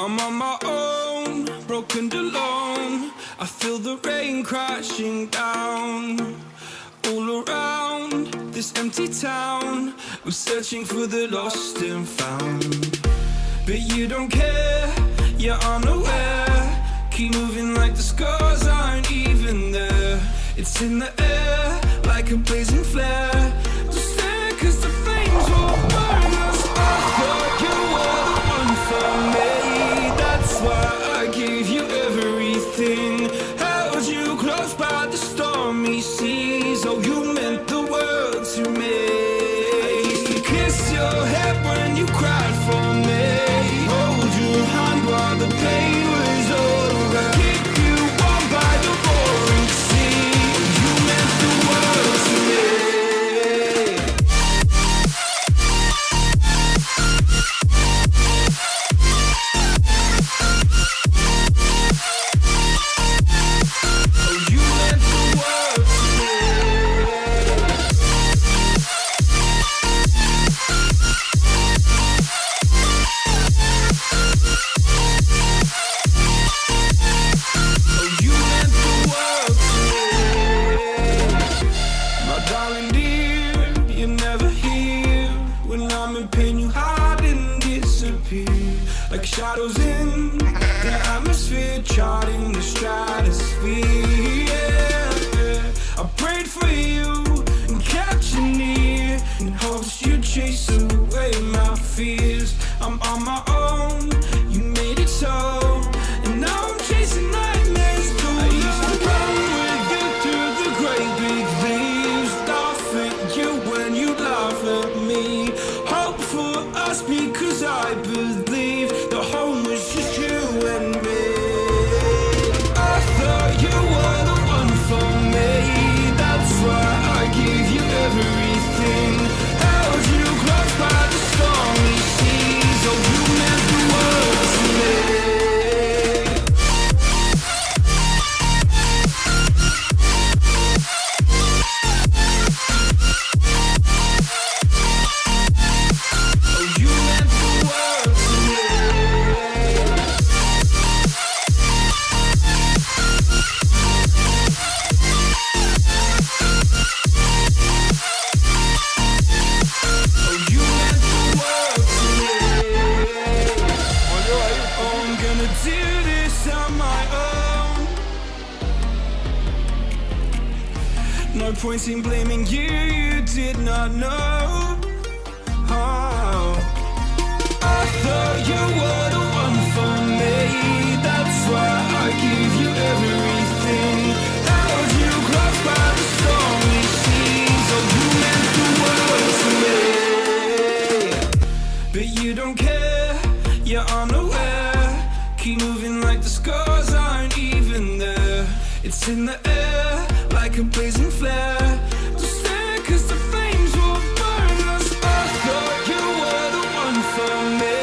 I'm on my own, broken alone. I feel the rain crashing down. All around this empty town, we're searching for the lost and found. But you don't care, you're unaware. Keep moving like the scars aren't even there. It's in the air, like a blazing flare. Just stare, cause the flames will burn us. I thought you were the one for me. That's why I gave you everything. Held you close by the stormy seas. Oh, you meant the world to me. I used to kiss your head when you cried for me. Hold your hand while the pain was over. Keep you warm by the roaring sea. You meant the world to me. Oh, you meant the world to me. Oh, you meant the world to me. My darling dear, you're never here. When I'm in pain, you hide and disappear. Like shadows in the atmosphere, charting the stratosphere. Yeah. I prayed for you and kept you near, in hopes you'd chase away my fears. I'm on my own, you made it so, and now I'm chasing nightmares through. I used to run with you through the great big leaves, laugh at you when you laugh at me. Hope for us because I believe the home was just you and me. I thought you were the one for me. That's why I gave you everything. Held you close by the stormy seas. Oh, you meant the world to me. Oh, you meant the world to me. Oh, you meant the world to me. Oh, I'm gonna do this on my own. No point in blaming you, you did not know. Oh, I thought you were the one for me. That's why I gave you everything. Held you close by the stormy seas. Oh, you meant the world to me. But you don't care, you're unaware. Keep moving like the scars aren't even there. It's in the air, like a blazing flare. Just stare, cause the flames will burn us. I thought you were the one for me.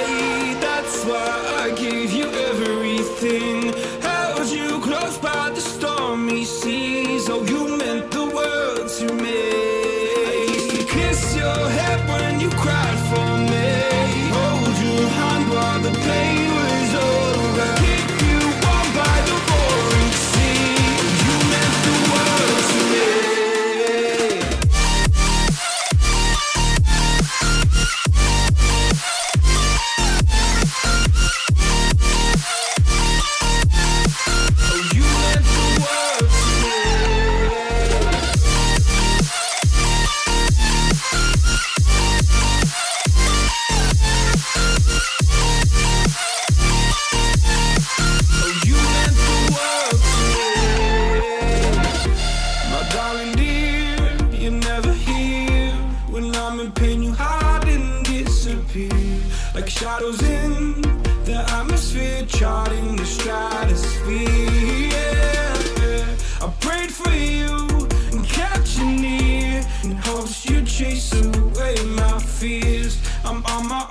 That's why I gave you everything. Held you close by the stormy seas. Oh, you meant the world to me. I used to kiss your head when you cried for me. Hold your hand while the pain was over. Keep you warm by the roaring sea. You meant the world to me. Oh, you meant the world to me. Oh, you meant the world to me. My darling dear, you're never here. When I'm in pain, you hide and disappear. Like shadows in the atmosphere, charting the stratosphere. Yeah. I prayed for you and kept you near, in hopes you'd chase away my fears. I'm on my